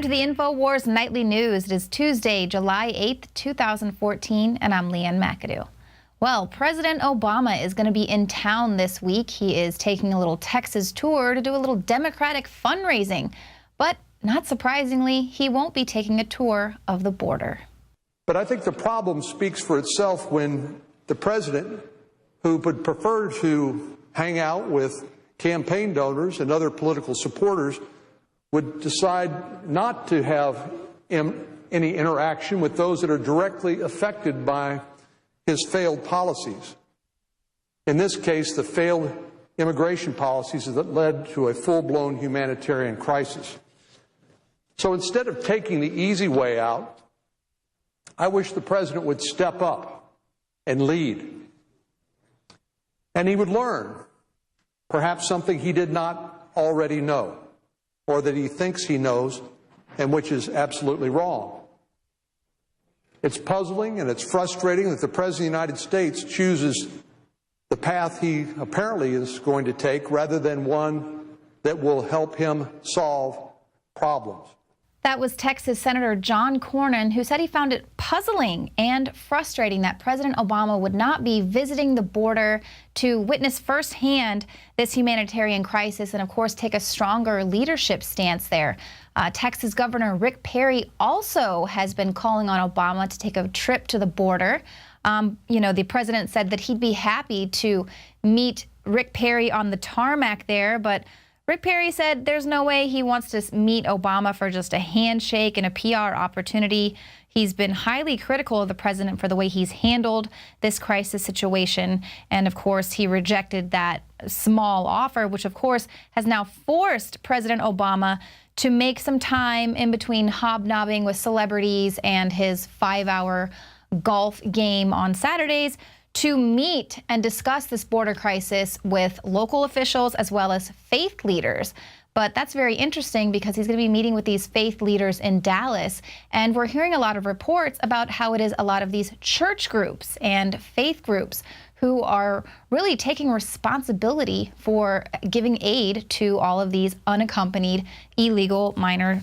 Welcome to the Infowars Nightly News. It is Tuesday, July 8th, 2014, and I'm Ann McAdoo. Well, President Obama is going to be in town this week. He is taking a little Texas tour to do a little Democratic fundraising. But not surprisingly, he won't be taking a tour of the border. But I think the problem speaks for itself when the president, who would prefer to hang out with campaign donors and other political supporters, would decide not to have any interaction with those that are directly affected by his failed policies. In this case, the failed immigration policies that led to a full-blown humanitarian crisis. So instead of taking the easy way out, I wish the president would step up and lead. And he would learn, perhaps something he did not already know, or that he thinks he knows, and which is absolutely wrong. It's puzzling and it's frustrating that the President of the United States chooses the path he apparently is going to take rather than one that will help him solve problems. That was Texas Senator John Cornyn, who said he found it puzzling and frustrating that President Obama would not be visiting the border to witness firsthand this humanitarian crisis and, of course, take a stronger leadership stance there. Texas Governor Rick Perry also has been calling on Obama to take a trip to the border. The president said that he'd be happy to meet Rick Perry on the tarmac there, but Rick Perry said there's no way he wants to meet Obama for just a handshake and a PR opportunity. He's been highly critical of the president for the way he's handled this crisis situation. And of course, he rejected that small offer, which of course has now forced President Obama to make some time in between hobnobbing with celebrities and his 5-hour golf game on Saturdays to meet and discuss this border crisis with local officials as well as faith leaders. But that's very interesting because he's going to be meeting with these faith leaders in Dallas. And we're hearing a lot of reports about how it is a lot of these church groups and faith groups who are really taking responsibility for giving aid to all of these unaccompanied illegal minor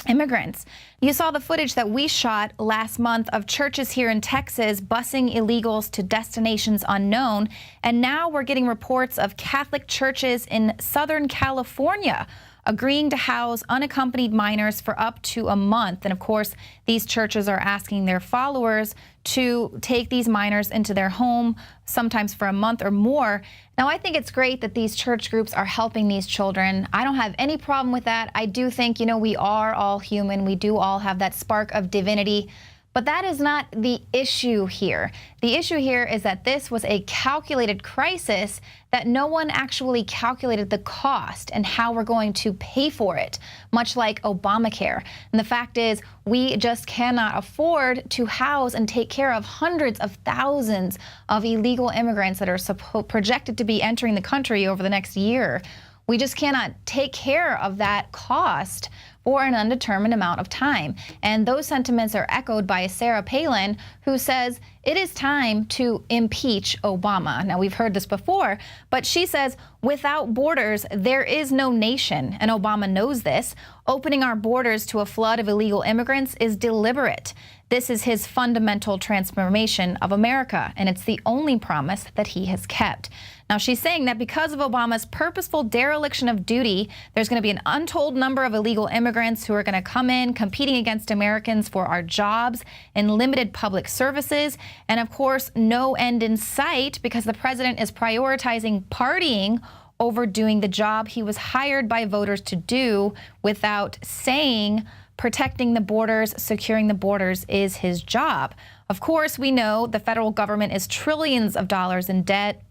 immigrants. You saw the footage that we shot last month of churches here in Texas busing illegals to destinations unknown, and now we're getting reports of Catholic churches in Southern California agreeing to house unaccompanied minors for up to a month. And of course, these churches are asking their followers to take these minors into their home, sometimes for a month or more. Now, I think it's great that these church groups are helping these children. I don't have any problem with that. I do think, we are all human. We do all have that spark of divinity. But that is not the issue here. The issue here is that this was a calculated crisis that no one actually calculated the cost and how we're going to pay for it, much like Obamacare. And the fact is, we just cannot afford to house and take care of hundreds of thousands of illegal immigrants that are projected to be entering the country over the next year. We just cannot take care of that cost for an undetermined amount of time. And those sentiments are echoed by Sarah Palin, who says it is time to impeach Obama. Now, we've heard this before, but she says without borders, there is no nation. And Obama knows this. Opening our borders to a flood of illegal immigrants is deliberate. This is his fundamental transformation of America, and it's the only promise that he has kept. Now, she's saying that because of Obama's purposeful dereliction of duty, there's going to be an untold number of illegal immigrants who are going to come in competing against Americans for our jobs and limited public services. And of course, no end in sight because the president is prioritizing partying over doing the job he was hired by voters to do without saying protecting the borders, securing the borders is his job. Of course, we know the federal government is trillions of dollars in debt.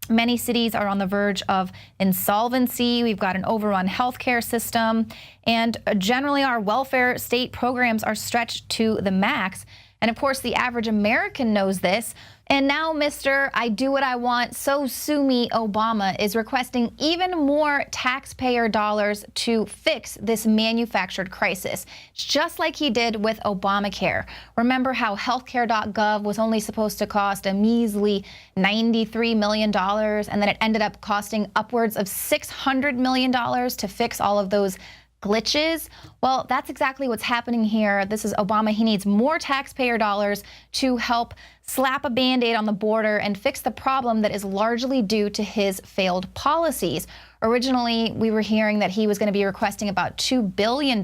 Many cities are on the verge of insolvency. We've got an overrun healthcare system, and generally our welfare state programs are stretched to the max. And of course, the average American knows this. And now Mr. I do what I want, so sue me Obama is requesting even more taxpayer dollars to fix this manufactured crisis, just like he did with Obamacare. Remember how healthcare.gov was only supposed to cost a measly $93 million, and then it ended up costing upwards of $600 million to fix all of those glitches? Well, that's exactly what's happening here. This is Obama. He needs more taxpayer dollars to help slap a Band-Aid on the border and fix the problem that is largely due to his failed policies. Originally, we were hearing that he was going to be requesting about $2 billion.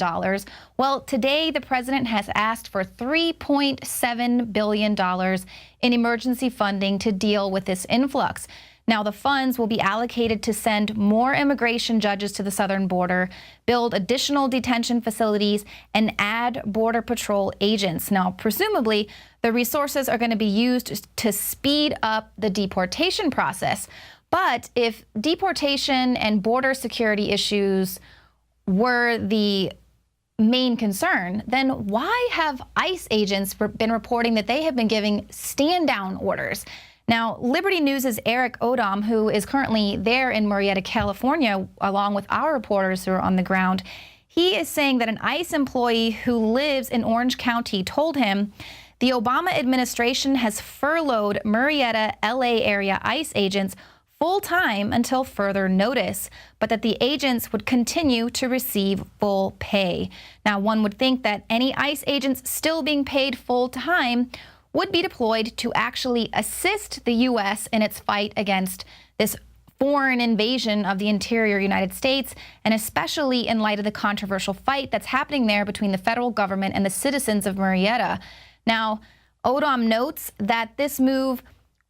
Well, today the president has asked for $3.7 billion in emergency funding to deal with this influx. Now, the funds will be allocated to send more immigration judges to the southern border, build additional detention facilities, and add Border Patrol agents. Now, presumably, the resources are going to be used to speed up the deportation process. But if deportation and border security issues were the main concern, then why have ICE agents been reporting that they have been giving stand-down orders? Now, Liberty News' Eric Odom, who is currently there in Murrieta, California, along with our reporters who are on the ground, he is saying that an ICE employee who lives in Orange County told him the Obama administration has furloughed Murrieta, LA area ICE agents full-time until further notice, but that the agents would continue to receive full pay. Now, one would think that any ICE agents still being paid full-time would be deployed to actually assist the U.S. in its fight against this foreign invasion of the interior United States, and especially in light of the controversial fight that's happening there between the federal government and the citizens of Murrieta. Now, Odom notes that this move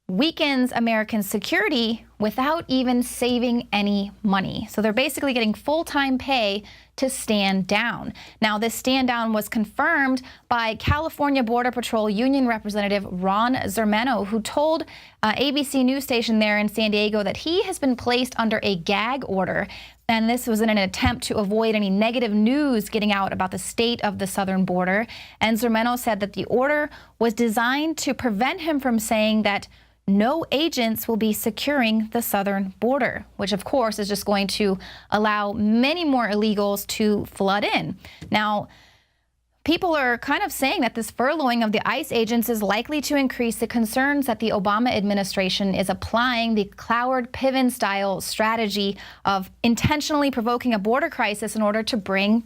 weakens American security without even saving any money. So they're basically getting full-time pay to stand down. Now, this stand down was confirmed by California Border Patrol Union Representative Ron Zermano, who told ABC news station there in San Diego that he has been placed under a gag order. And this was in an attempt to avoid any negative news getting out about the state of the southern border. And Zermano said that the order was designed to prevent him from saying that no agents will be securing the southern border, which of course is just going to allow many more illegals to flood in. Now, people are kind of saying that this furloughing of the ICE agents is likely to increase the concerns that the Obama administration is applying the Cloward-Piven-style strategy of intentionally provoking a border crisis in order to bring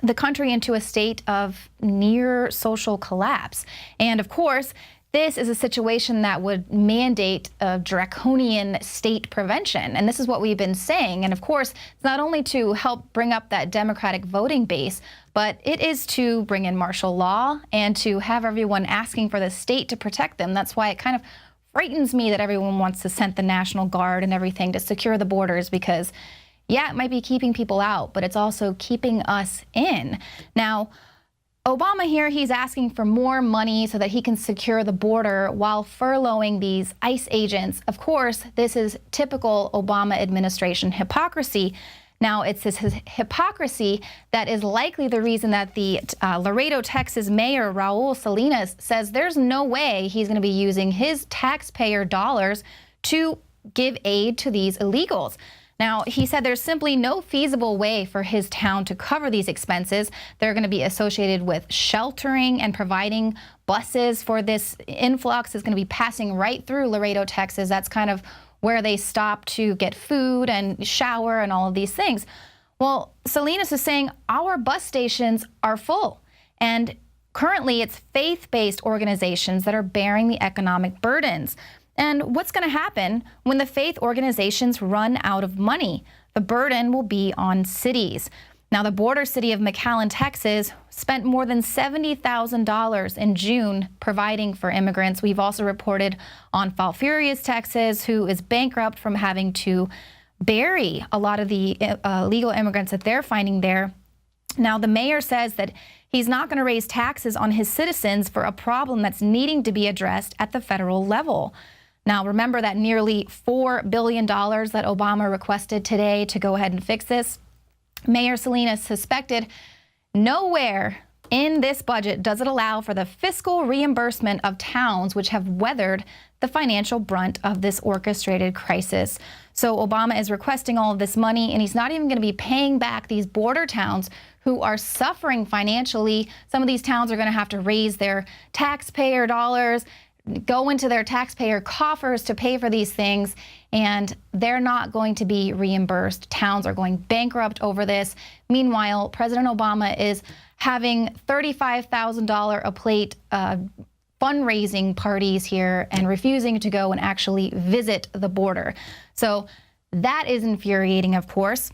the country into a state of near social collapse. And of course, this is a situation that would mandate a draconian state prevention. And this is what we've been saying. And of course, it's not only to help bring up that Democratic voting base, but it is to bring in martial law and to have everyone asking for the state to protect them. That's why it kind of frightens me that everyone wants to send the National Guard and everything to secure the borders, because yeah, it might be keeping people out, but it's also keeping us in. Now, Obama here, he's asking for more money so that he can secure the border while furloughing these ICE agents. Of course, this is typical Obama administration hypocrisy. Now, it's this hypocrisy that is likely the reason that the Laredo, Texas mayor, Raul Salinas, says there's no way he's going to be using his taxpayer dollars to give aid to these illegals. Now, he said there's simply no feasible way for his town to cover these expenses. They're going to be associated with sheltering and providing buses for this influx is going to be passing right through Laredo, Texas. That's kind of where they stop to get food and shower and all of these things. Well, Salinas is saying our bus stations are full, and currently it's faith-based organizations that are bearing the economic burdens. And what's going to happen when the faith organizations run out of money? The burden will be on cities. Now, the border city of McAllen, Texas, spent more than $70,000 in June providing for immigrants. We've also reported on Falfurrias, Texas, who is bankrupt from having to bury a lot of the illegal immigrants that they're finding there. Now, the mayor says that he's not going to raise taxes on his citizens for a problem that's needing to be addressed at the federal level. Now, remember that nearly $4 billion that Obama requested today to go ahead and fix this? Mayor Salinas suspected nowhere in this budget does it allow for the fiscal reimbursement of towns which have weathered the financial brunt of this orchestrated crisis. So Obama is requesting all of this money, and he's not even going to be paying back these border towns who are suffering financially. Some of these towns are going to have to raise their taxpayer dollars, go into their taxpayer coffers to pay for these things, and they're not going to be reimbursed. Towns are going bankrupt over this. Meanwhile, President Obama is having $35,000 a plate fundraising parties here and refusing to go and actually visit the border. So that is infuriating, of course.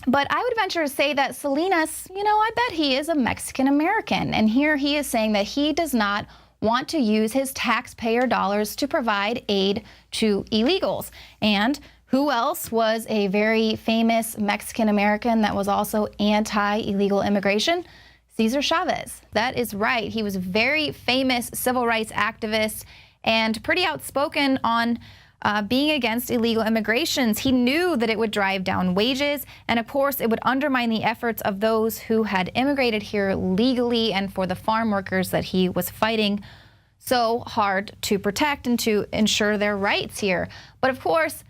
But I would venture to say that Salinas, I bet he is a Mexican American. And here he is saying that he does not want to use his taxpayer dollars to provide aid to illegals. And who else was a very famous Mexican American that was also anti-illegal immigration? Cesar Chavez. That is right. He was a very famous civil rights activist and pretty outspoken on being against illegal immigrations. He knew that it would drive down wages, and of course it would undermine the efforts of those who had immigrated here legally and for the farm workers that he was fighting so hard to protect and to ensure their rights here. But of course,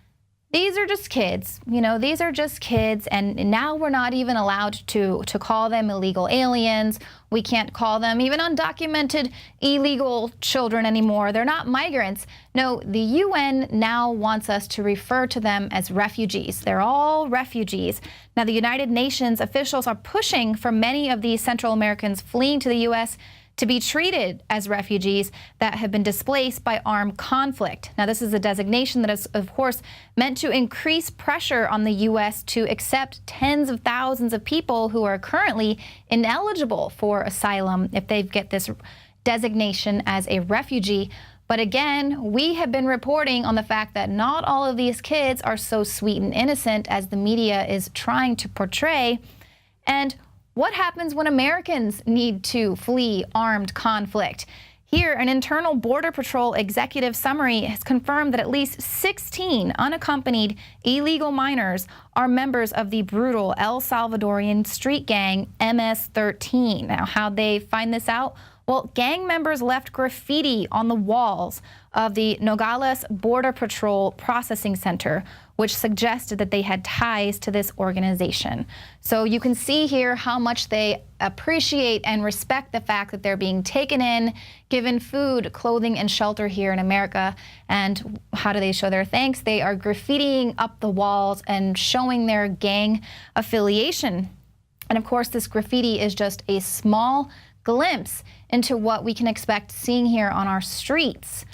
these are just kids. These are just kids, and now we're not even allowed to call them illegal aliens. We can't call them even undocumented illegal children anymore. They're not migrants. No, the UN now wants us to refer to them as refugees. They're all refugees. Now, the United Nations officials are pushing for many of these Central Americans fleeing to the U.S. to be treated as refugees that have been displaced by armed conflict. Now, this is a designation that is, of course, meant to increase pressure on the U.S. to accept tens of thousands of people who are currently ineligible for asylum if they get this designation as a refugee. But again, we have been reporting on the fact that not all of these kids are so sweet and innocent as the media is trying to portray. And what happens when Americans need to flee armed conflict? Here, an internal Border Patrol executive summary has confirmed that at least 16 unaccompanied illegal minors are members of the brutal El Salvadorian street gang MS-13. Now, how'd they find this out? Well, gang members left graffiti on the walls of the Nogales Border Patrol Processing Center, which suggested that they had ties to this organization. So you can see here how much they appreciate and respect the fact that they're being taken in, given food, clothing, and shelter here in America. And how do they show their thanks? They are graffitiing up the walls and showing their gang affiliation. And of course, this graffiti is just a small glimpse into what we can expect seeing here on our streets.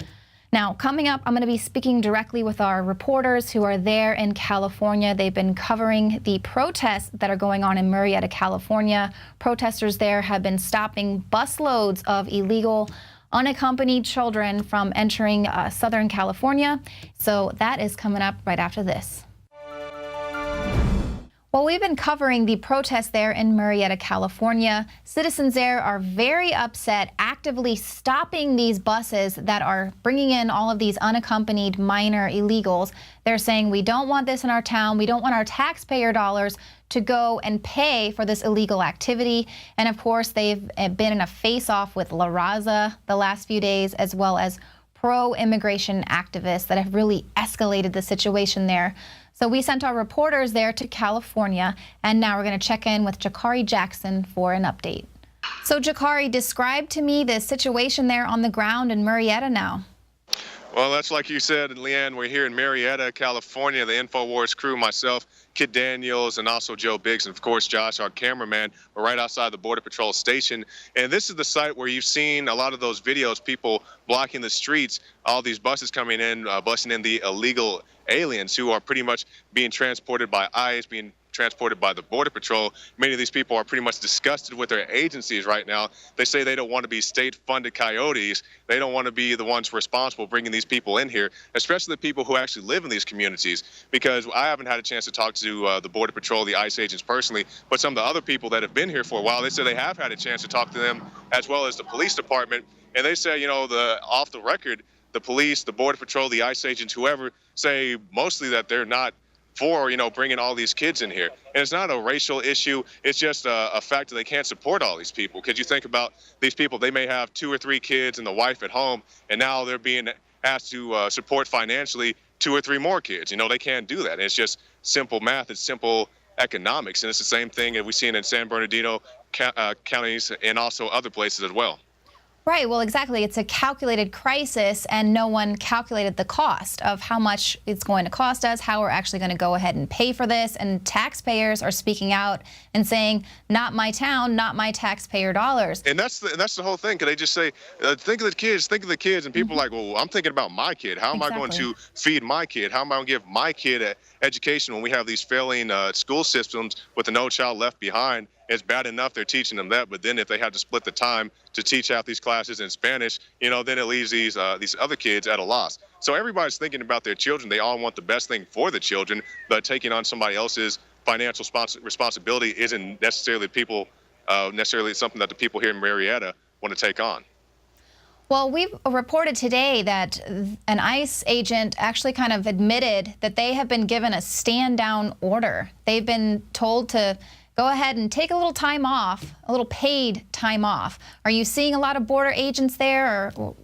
Now, coming up, I'm going to be speaking directly with our reporters who are there in California. They've been covering the protests that are going on in Murrieta, California. Protesters there have been stopping busloads of illegal unaccompanied children from entering Southern California. So that is coming up right after this. Well, we've been covering the protests there in Murrieta, California. Citizens there are very upset, actively stopping these buses that are bringing in all of these unaccompanied minor illegals. They're saying, we don't want this in our town. We don't want our taxpayer dollars to go and pay for this illegal activity. And of course, they've been in a face-off with La Raza the last few days, as well as pro-immigration activists that have really escalated the situation there. So we sent our reporters there to California, and now we're going to check in with Jakari Jackson for an update. So Jakari, describe to me the situation there on the ground in Murrieta now. Well, that's like you said, Leanne, we're here in Murrieta, California. The Infowars crew, myself, Kit Daniels, and also Joe Biggs, and of course Josh, our cameraman. We're right outside the Border Patrol station. And this is the site where you've seen a lot of those videos, people blocking the streets, all these buses coming in, busing in the illegal aliens who are pretty much being transported by ICE, being transported by the Border Patrol. Many of these people are pretty much disgusted with their agencies right now. They say they don't want to be state-funded coyotes. They don't want to be the ones responsible bringing these people in here, especially the people who actually live in these communities, because I haven't had a chance to talk to the Border Patrol, the ICE agents personally, but some of the other people that have been here for a while, they say they have had a chance to talk to them, as well as the police department. And they say, off the record, the police, the Border Patrol, the ICE agents, whoever, say mostly that they're not for, bringing all these kids in here. And it's not a racial issue. It's just a fact that they can't support all these people. Because you think about these people, they may have 2 or 3 kids and the wife at home, and now they're being asked to support financially 2 or 3 more kids. They can't do that. And it's just simple math. It's simple economics. And it's the same thing that we've seen in San Bernardino counties and also other places as well. Right, well, exactly. It's a calculated crisis, and no one calculated the cost of how much it's going to cost us, how we're actually going to go ahead and pay for this. And taxpayers are speaking out and saying, not my town, not my taxpayer dollars. And that's the whole thing. Could they just say, think of the kids, and people are like, well, I'm thinking about my kid. How am I going to feed my kid? How am I going to give my kid an education when we have these failing school systems with the No Child Left Behind? It's bad enough they're teaching them that, but then if they have to split the time to teach half these classes in Spanish, then it leaves these other kids at a loss. So everybody's thinking about their children. They all want the best thing for the children, but taking on somebody else's financial responsibility isn't necessarily something that the people here in Murrieta want to take on. Well, we've reported today that an ICE agent actually kind of admitted that they have been given a stand-down order. They've been told to go ahead and take a little time off, a little paid time off. Are you seeing a lot of border agents there? Or?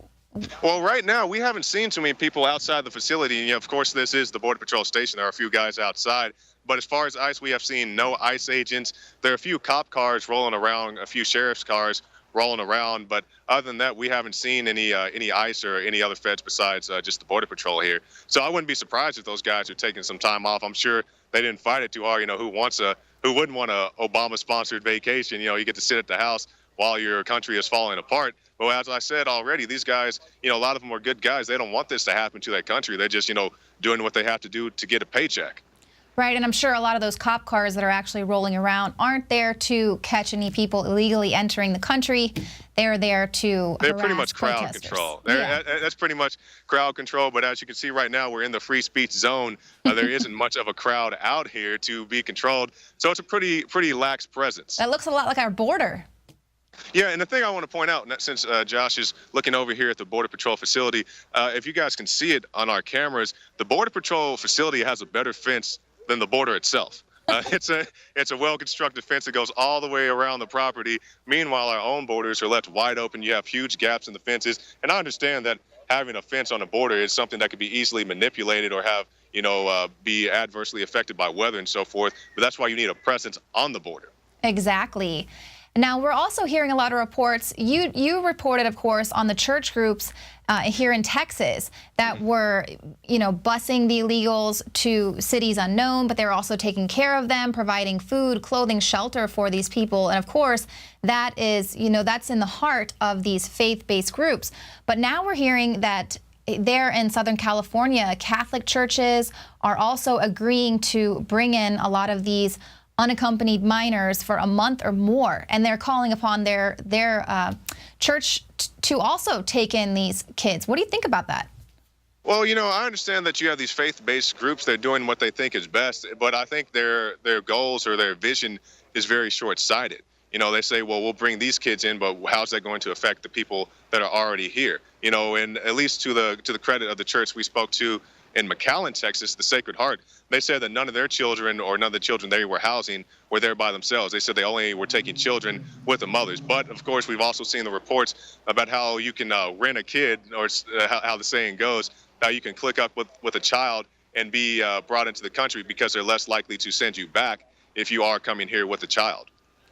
Well, right now, we haven't seen too many people outside the facility. Of course, this is the Border Patrol station. There are a few guys outside. But as far as ICE, we have seen no ICE agents. There are a few cop cars rolling around, a few sheriff's cars rolling around. But other than that, we haven't seen any ICE or any other feds besides just the Border Patrol here. So I wouldn't be surprised if those guys are taking some time off. I'm sure they didn't fight it too hard. Who wouldn't want a Obama-sponsored vacation? You get to sit at the house while your country is falling apart. But as I said already, these guys, a lot of them are good guys. They don't want this to happen to their country. They're just, doing what they have to do to get a paycheck. Right, and I'm sure a lot of those cop cars that are actually rolling around aren't there to catch any people illegally entering the country. They're there to They're pretty harass much crowd protesters. control. That's pretty much crowd control. But as you can see right now, we're in the free speech zone. There isn't much of a crowd out here to be controlled. So it's a pretty lax presence. That looks a lot like our border. Yeah, and the thing I want to point out, since Josh is looking over here at the Border Patrol facility, if you guys can see it on our cameras, the Border Patrol facility has a better fence than the border itself. It's a well-constructed fence that goes all the way around the property. Meanwhile, our own borders are left wide open. You have huge gaps in the fences. And I understand that having a fence on the border is something that could be easily manipulated or have, be adversely affected by weather and so forth. But that's why you need a presence on the border. Exactly. Now, we're also hearing a lot of reports. You reported, of course, on the church groups here in Texas that were, busing the illegals to cities unknown, but they were also taking care of them, providing food, clothing, shelter for these people. And of course, that is, that's in the heart of these faith-based groups. But now we're hearing that there in Southern California, Catholic churches are also agreeing to bring in a lot of these unaccompanied minors for a month or more, and they're calling upon their church to also take in these kids. What do you think about that? Well, I understand that you have these faith-based groups. They're doing what they think is best, but I think their goals or their vision is very short-sighted. They say, well, we'll bring these kids in, but how's that going to affect the people that are already here? And at least to the credit of the church we spoke to in McAllen, Texas, the Sacred Heart, they said that none of their children or none of the children they were housing were there by themselves. They said they only were taking children with the mothers. But, of course, we've also seen the reports about how you can rent a kid, or how the saying goes, how you can click up with a child and be brought into the country because they're less likely to send you back if you are coming here with a child.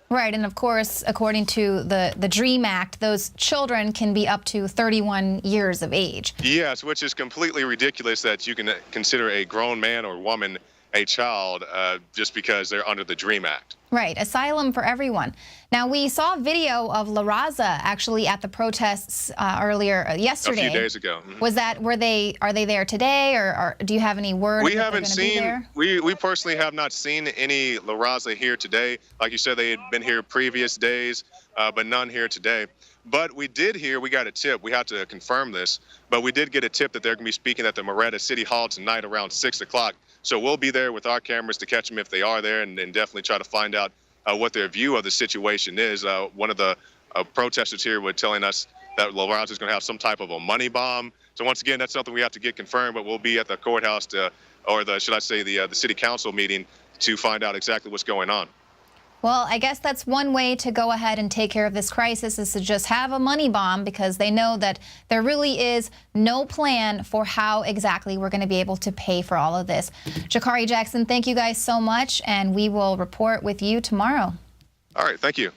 Right, and of course, according to the DREAM Act, those children can be up to 31 years of age. Yes, which is completely ridiculous that you can consider a grown man or woman a child just because they're under the DREAM Act. Right, asylum for everyone. Now, we saw a video of La Raza actually at the protests yesterday. A few days ago. Mm-hmm. Are they there today, or do you have any word? We haven't seen, we personally have not seen any La Raza here today. Like you said, they had been here previous days, but none here today. But we got a tip. We have to confirm this, but we did get a tip that they're going to be speaking at the Murrieta City Hall tonight around 6 o'clock. So we'll be there with our cameras to catch them if they are there, and definitely try to find out what their view of the situation is. One of the protesters here was telling us that La Raza is going to have some type of a money bomb. So once again, that's something we have to get confirmed, but we'll be at the courthouse the city council meeting to find out exactly what's going on. Well, I guess that's one way to go ahead and take care of this crisis, is to just have a money bomb, because they know that there really is no plan for how exactly we're going to be able to pay for all of this. Jakari Jackson, thank you guys so much, and we will report with you tomorrow. All right, thank you.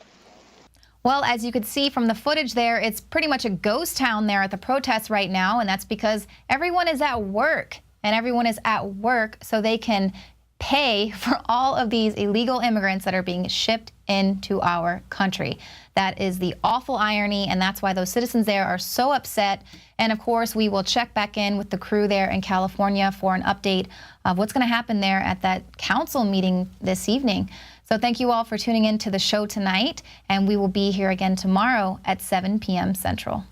Well, as you could see from the footage there, it's pretty much a ghost town there at the protests right now, and that's because everyone is at work, and everyone is at work so they can pay for all of these illegal immigrants that are being shipped into our country. That is the awful irony, and that's why those citizens there are so upset. And of course, we will check back in with the crew there in California for an update of what's going to happen there at that council meeting this evening. So thank you all for tuning in to the show tonight, and we will be here again tomorrow at 7 p.m. Central.